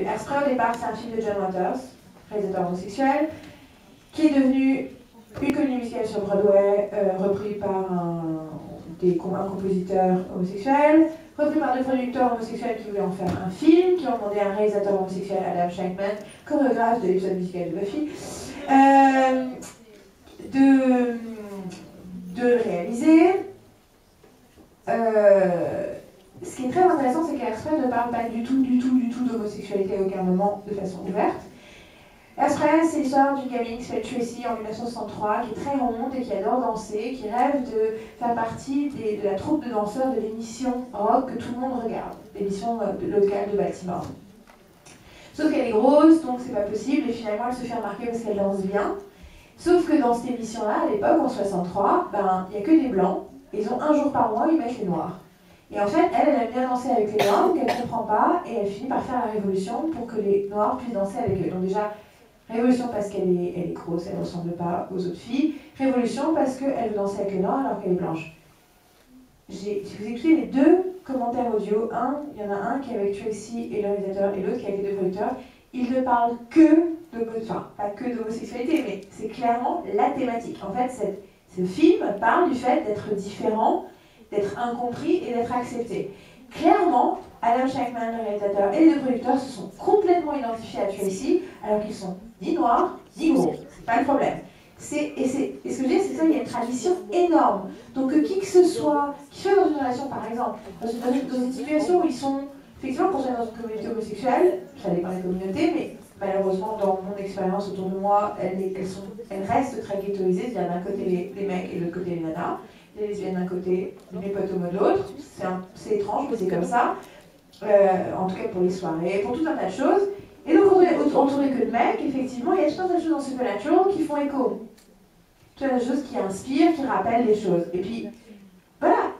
Hairspray, au départ, c'est un film de John Waters, réalisateur homosexuel, qui est devenu une comédie musicale sur Broadway, repris par un compositeur homosexuel, repris par deux producteurs homosexuels qui voulaient en faire un film, qui ont demandé à un réalisateur homosexuel, Adam Shankman, chorégraphe de l'épisode musical de Buffy, de le réaliser. Ce qui est très intéressant, c'est qu'Hairspray ne parle pas du tout d'homosexualité à aucun moment de façon ouverte. Hairspray, c'est l'histoire d'une gamine qui s'appelle Tracy en 1963, qui est très ronde et qui adore danser, qui rêve de faire partie de la troupe de danseurs de l'émission rock que tout le monde regarde, l'émission locale de Baltimore. Sauf qu'elle est grosse, donc c'est pas possible, et finalement elle se fait remarquer parce qu'elle danse bien. Sauf que dans cette émission-là, à l'époque, en 63, il n'y a que des blancs, et ils ont un jour par mois, ils mettent les noirs. Et en fait, elle aime bien danser avec les noirs, donc elle ne comprend pas, et elle finit par faire la révolution pour que les noirs puissent danser avec eux. Donc déjà, révolution parce qu'elle est grosse, elle ne ressemble pas aux autres filles. Révolution parce qu'elle veut danser avec les noirs alors qu'elle est blanche. Je vous ai écouté les deux commentaires audio. Il y en a un qui est avec Tracy et le réalisateur, et l'autre qui est avec les deux producteurs. Ils ne parlent pas que d'homosexualité, mais c'est clairement la thématique. En fait, ce film parle du fait d'être différent, d'être incompris et d'être accepté. Clairement, Adam Shankman, le réalisateur, et les deux producteurs se sont complètement identifiés à Tracy, alors qu'ils sont ni noirs, ni gros. C'est pas le problème. Et ce que je veux dire, c'est ça, il y a une tradition énorme. Donc qui que ce soit, qui soit dans une relation, par exemple, dans une situation où ils sont, effectivement, quand on est dans une communauté homosexuelle, ça dépend des communautés, mais malheureusement, dans mon expérience autour de moi, elles restent très ghettoisées, c'est-à-dire d'un côté les mecs et de l'autre côté les nanas, les lesbiennes d'un côté, les potes homo de l'autre. C'est étrange, mais c'est comme ça. En tout cas pour les soirées, pour tout un tas de choses. Et donc on est entouré que de mecs, effectivement, il y a tout un tas de choses dans Supernatural qui font écho. Tout un tas de choses qui inspirent, qui rappellent les choses. Et puis, voilà,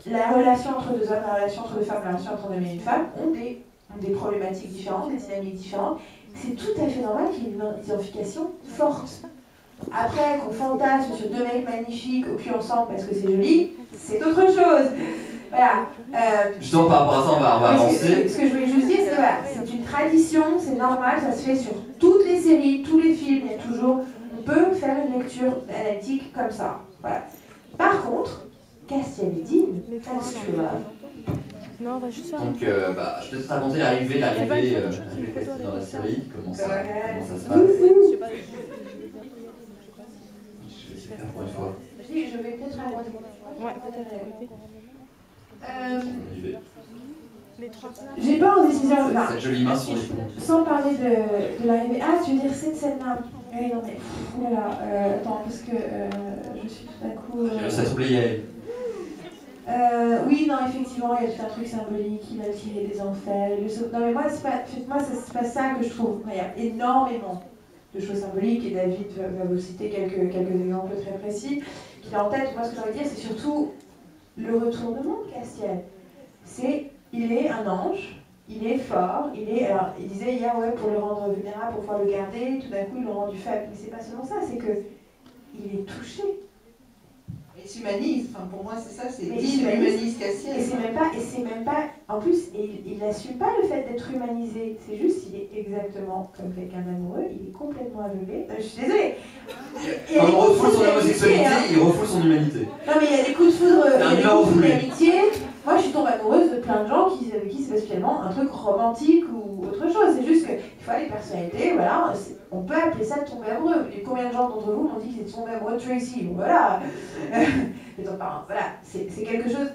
la relation entre deux hommes, la relation entre deux femmes, la relation entre un homme et une femme ont des problématiques différentes, des dynamiques différentes. C'est tout à fait normal qu'il y ait une identification forte. Après, qu'on fantasme sur deux mecs magnifiques au cul ensemble parce que c'est joli, c'est autre chose. Voilà. Justement, par rapport à ça, on va avancer. Ce que je voulais juste dire, c'est que voilà, c'est une tradition, c'est normal, ça se fait sur toutes les séries, tous les films, il y a toujours. On peut faire une lecture analytique comme ça. Voilà. Par contre, Castiel et Dean, non, on va juste faire. Donc, je vais te raconter l'arrivée dans la série, comment ça se passe. Je sais pas. Je vais essayer de faire pour une fois. Je vais peut-être à droite. Ouais, peut-être à côté. Les trois. J'ai pas en décision. Cette jolie main sur les fronts. Sans parler de l'arrivée. Ah, tu veux dire cette scène-là? Oui, non, mais. Oulala, attends, parce que je suis tout à coup. Ça a oublié. Oui, non, effectivement, il y a tout un truc symbolique, il va tirer des enfers. Non, mais moi, c'est pas ça que je trouve. Il y a énormément de choses symboliques, et David va vous citer quelques exemples très précis qu'il a en tête. Moi, ce que j'ai envie de dire, c'est surtout le retournement de Castiel. Il est un ange, il est fort, alors, il disait hier, ouais, pour le rendre vulnérable, pour pouvoir le garder, tout d'un coup, ils l'ont rendu faible. Mais c'est pas seulement ça, c'est que il est touché. Il s'humanise, enfin, pour moi c'est ça, c'est il humanise Castiel. Et c'est même pas, en plus, il n'assume pas le fait d'être humanisé, c'est juste, il est exactement comme quelqu'un d'amoureux, il est complètement aveuglé. Je suis désolée. Quand on refoule son homosexualité, il refoule son humanité. Non mais il y a des coups de foudre, il y a des coups de foudre d'amitié. Moi je suis tombée amoureuse de plein de gens avec qui c'est pas spécialement un truc romantique ou autre chose, c'est juste qu'il faut les personnalités, voilà, on peut appeler ça de tomber amoureux. Et combien de gens d'entre vous m'ont dit qu'ils étaient tombés amoureux de Tracy? Donc voilà. Voilà, c'est quelque chose.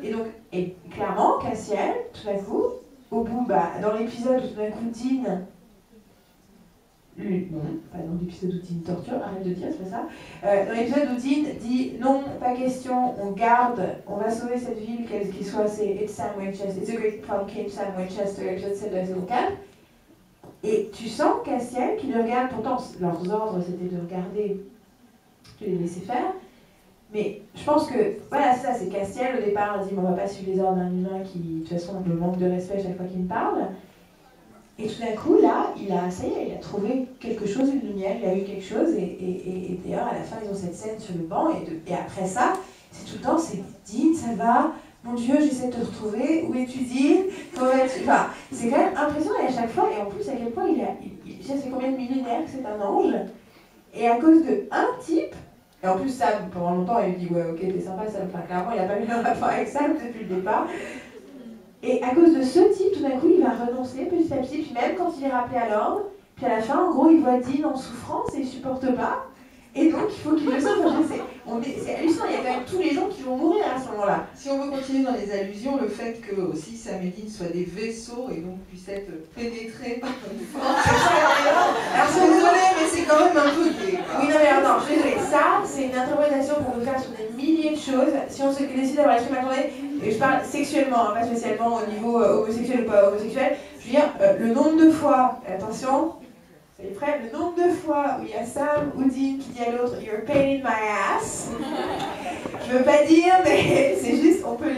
Et clairement, Castiel, tout d'un coup, au bout, dans l'épisode où tout d'un coup Dean. Pas dans l'épisode où Dean torture, arrête de dire, c'est pas ça. Dans l'épisode où Dean dit non, pas question, on garde, on va sauver cette ville, quelle qu'il soit, it's Sam Winchester, it's a great pumpkin, Sam Winchester, je sais de calme. Et tu sens Castiel qui le regarde, pourtant leurs ordres c'était de regarder, de les laisser faire. Mais je pense que, voilà, c'est ça, c'est Castiel, au départ, il dit, on va pas suivre les ordres d'un humain qui, de toute façon, me manque de respect chaque fois qu'il me parle. Et tout d'un coup, là, il a trouvé quelque chose, une lumière, il a eu quelque chose, et d'ailleurs, à la fin, ils ont cette scène sur le banc, et après ça, c'est tout le temps, c'est Dean, ça va, mon Dieu, j'essaie de te retrouver, où es-tu dit, comment vas-tu? Enfin, c'est quand même impressionnant et à chaque fois, et en plus à quel point ça fait combien de millénaires que c'est un ange, et à cause de un type, et en plus Sam, pendant longtemps, il dit ouais ok t'es sympa Sam, enfin clairement il n'a pas eu un rapport avec Sam depuis le départ, et à cause de ce type, tout d'un coup il va renoncer petit à petit, puis même quand il est rappelé à l'ordre, puis à la fin en gros il voit Dean en souffrance et il supporte pas. Et donc, il faut qu'il le sauve. C'est hallucinant, il y a quand même tous les gens qui vont mourir à ce moment-là. Si on veut continuer dans les allusions, le fait que aussi Sam et Dean soient des vaisseaux et donc puissent être pénétrés par une force. Alors, je suis désolée, mais c'est quand même un peu gay. Oui, non, mais alors, non, je suis désolée. Ça, c'est une interprétation qu'on peut faire sur des milliers de choses. Si on décide d'avoir l'esprit mal tourné, et je parle sexuellement, hein, pas spécialement au niveau homosexuel ou pas homosexuel, je veux dire, le nombre de fois, attention, les frères, le nombre de fois où il y a Sam ou Dean qui dit à l'autre « You're a pain in my ass », je veux pas dire, mais c'est juste, on peut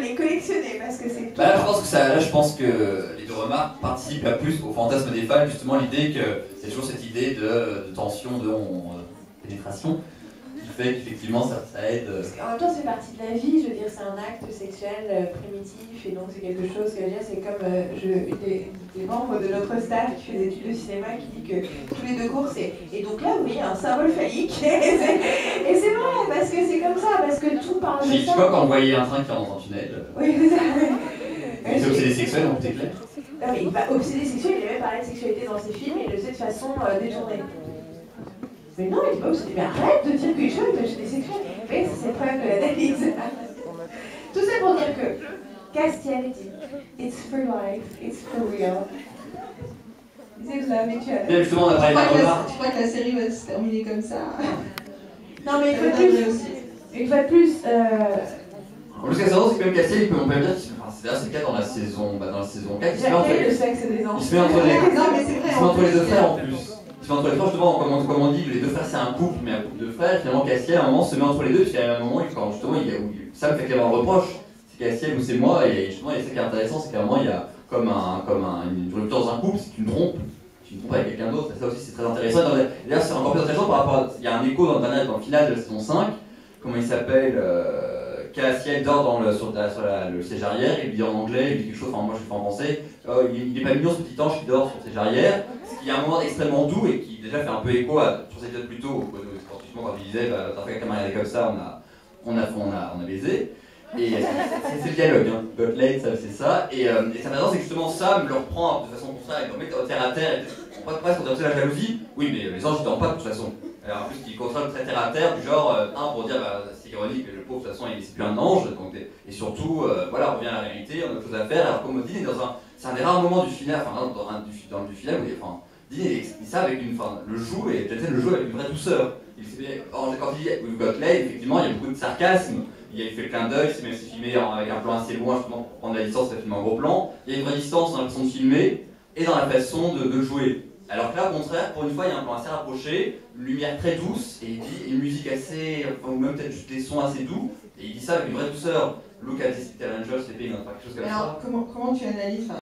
les collectionner parce que c'est tout. Là, je pense que les deux remarques participent à plus au fantasme des fans, justement l'idée que c'est toujours cette idée de tension, de pénétration, qui fait qu'effectivement ça aide. Parce qu'en même temps, c'est partie de la vie, je veux dire, c'est un acte sexuel primitif et donc c'est quelque chose que je veux dire, c'est comme une des membres de notre staff qui fait des études de cinéma qui dit que tous les 2 cours c'est. Et donc là, oui, un symbole phallique. Et c'est vrai, parce que c'est comme ça, parce que tout parle de ça. Tu vois quand on voyait un train qui rentre dans un tunnel. Oui, c'est ça. C'est obsédé sexuel, donc c'est clair. Non, mais obsédé sexuel, il a même parlé de sexualité dans ses films et il le faisait de façon détournée. Mais non, il dit pas obsédé, mais arrête de dire que les choses est obsédé sexuel. Mais c'est le problème de l'analyse. Tout ça pour dire que Castiel dit it's for life, it's for real. C'est love each other. Et justement, on a parlé de la remarque. Tu crois que la série va se terminer comme ça? Non, mais une fois de plus. En plus, ce qui est intéressant, c'est que même Castiel, on peut même dire qu'il c'est le cas dans la saison 4, il se met entre le sexe des enfants. Il se met entre les, Non, mais c'est vrai, il se met entre les deux frères en plus. Il se met entre les frères, justement, comme on dit, les deux frères c'est un couple, mais un couple de frères. Finalement, Castiel, à un moment, se met entre les deux, puisqu'à un moment, quand justement, Sam fait clairement un reproche, c'est Castiel ou c'est moi, et justement, il y a ça qui est intéressant, c'est qu'à un moment, il y a comme une rupture dans un couple, c'est une trompe. Tu te trompes avec quelqu'un d'autre, et ça aussi c'est très intéressant. D'ailleurs, c'est encore plus intéressant par rapport à. Il y a un écho dans le final de la saison 5, comment il s'appelle Castiel dort sur le siège arrière, il dit en anglais, il dit quelque chose, enfin moi je le fais en français, il est pas mignon ce petit ange qui dort sur le siège arrière, ce qui est un moment extrêmement doux et qui déjà fait un peu écho à, sur cet épisode plus tôt, quand il disait, t'as fait quelqu'un marié comme ça, on a baisé. Et c'est le dialogue, hein. Got laid, c'est ça. Et c'est intéressant, c'est que justement Sam le reprend de façon contraire, il le met terre à terre, presque on dirait la jalousie. Oui, mais les anges ne dorment pas de toute façon. Alors, en plus, il contraint très terre à terre, du genre, pour dire, c'est ironique, le pauvre, de toute façon, c'est plus un ange, donc, et surtout, voilà, on revient à la réalité, on a autre chose à faire. Alors, comme Dean est c'est un des rares moments du final, enfin, dans du film où Dean dit ça avec le joue, et Jensen le joue avec une vraie douceur. Quand il dit We've got laid, effectivement, il y a beaucoup de sarcasme. Il fait le clin d'œil, c'est même filmé avec un plan assez loin, justement, pour prendre la distance, c'est filmé en gros plan. Il y a une vraie distance dans la façon de filmer et dans la façon de jouer. Alors que là, au contraire, pour une fois, il y a un plan assez rapproché, une lumière très douce, et il dit une musique assez, ou même peut-être juste des sons assez doux, et il dit ça avec une vraie douceur. Look at this little angel, c'est quelque chose comme ça. Alors, comment tu analyses